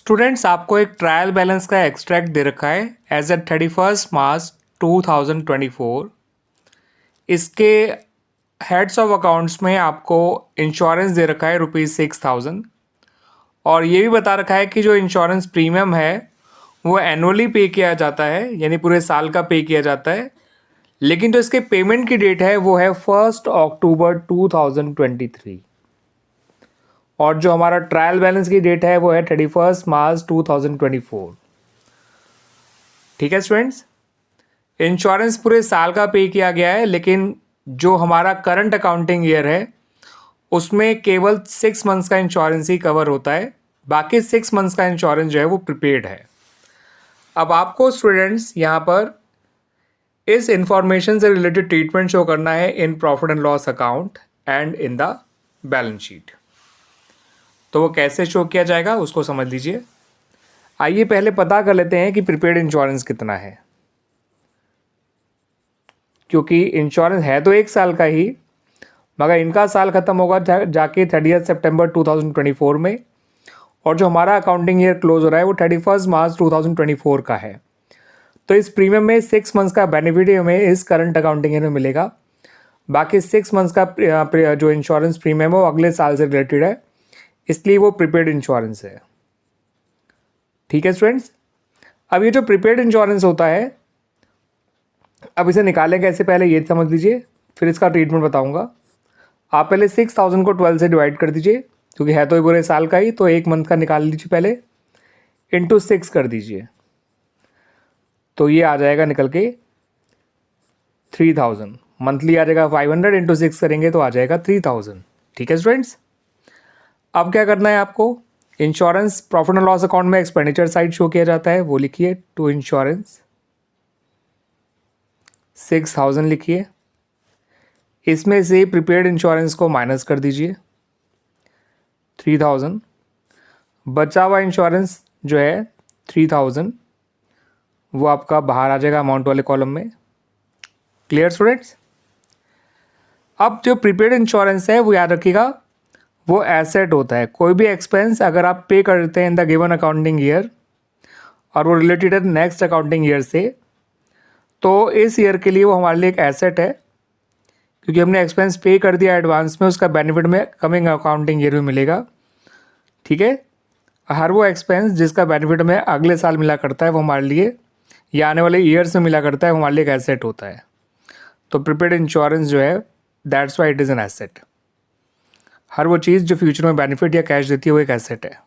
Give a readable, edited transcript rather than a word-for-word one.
Students, आपको एक trial balance का एक्सट्रैक्ट दे रखा है एज एट 31 मार्च 2024। इसके हेड्स ऑफ अकाउंट्स में आपको इंश्योरेंस दे रखा है ₹6000 और ये भी बता रखा है कि जो इंश्योरेंस प्रीमियम है वो एनुअली पे किया जाता है, यानी पूरे साल का पे किया जाता है। लेकिन जो इसके पेमेंट की डेट है वो है 1 अक्टूबर 2023 और जो हमारा ट्रायल बैलेंस की डेट है वो है 31 मार्च 2024। ठीक है स्टूडेंट्स, इंश्योरेंस पूरे साल का पे किया गया है, लेकिन जो हमारा करंट अकाउंटिंग ईयर है उसमें केवल 6 मंथ्स का इंश्योरेंस ही कवर होता है। बाकी 6 मंथ्स का इंश्योरेंस जो है वो प्रीपेड है। अब आपको स्टूडेंट्स यहाँ पर इस इंफॉर्मेशन से रिलेटेड ट्रीटमेंट शो करना है in profit and loss account and in the balance sheet. तो वो कैसे शो किया जाएगा उसको समझ लीजिए। आइए पहले पता कर लेते हैं कि प्रीपेड इंश्योरेंस कितना है, क्योंकि इंश्योरेंस है तो 1 साल का ही, मगर इनका साल ख़त्म होगा जाके 30 सितंबर 2024 में, और जो हमारा अकाउंटिंग ईयर क्लोज हो रहा है वो 31 मार्च 2024 का है। तो इस प्रीमियम में 6 मंथ्स का बेनिफिट हमें इस करंट अकाउंटिंग ईयर में मिलेगा। बाकी 6 मंथ्स का जो इंश्योरेंस प्रीमियम है वो अगले साल से रिलेटेड है, इसलिए वो प्रीपेड इंश्योरेंस है। ठीक है स्टूडेंट्स, अब ये जो प्रीपेड इंश्योरेंस होता है, अब इसे निकालें कैसे पहले ये समझ लीजिए, फिर इसका ट्रीटमेंट बताऊंगा। आप पहले 6000 को 12 से डिवाइड कर दीजिए, क्योंकि है तो ये पूरे साल का ही, तो 1 मंथ का निकाल लीजिए पहले, इंटू 6 कर दीजिए, तो ये आ जाएगा निकल के 3000। मंथली आ जाएगा 500, इंटू 6 करेंगे तो आ जाएगा 3000। ठीक है स्टूडेंट्स, अब क्या करना है आपको, insurance profit and loss account में एक्सपेंडिचर साइड शो किया जाता है, वो लिखिए टू इंश्योरेंस 6000 लिखिए। इसमें से प्रीपेड इंश्योरेंस को माइनस कर दीजिए 3000। बचा हुआ इंश्योरेंस जो है 3000 वो आपका बाहर आ जाएगा अमाउंट वाले कॉलम में। क्लियर स्टूडेंट्स, अब जो प्रीपेड इंश्योरेंस है वो याद रखिएगा वो एसेट होता है। कोई भी एक्सपेंस अगर आप पे करते हैं in the given accounting year और वो रिलेटेड है नेक्स्ट अकाउंटिंग ईयर से, तो इस ईयर के लिए वो हमारे लिए एक एसेट है, क्योंकि हमने एक्सपेंस पे कर दिया एडवांस में, उसका बेनिफिट में कमिंग अकाउंटिंग ईयर में मिलेगा। ठीक है, हर वो एक्सपेंस जिसका बेनिफिट में अगले साल मिला करता है वो हमारे लिए, या आने वाले ईयर में मिला करता है, वो हमारे लिए एक एसेट होता है। तो प्रीपेड इंश्योरेंस जो है that's why it is an asset. हर वो चीज़ जो फ्यूचर में बेनिफिट या कैश देती है वो एक एसेट है।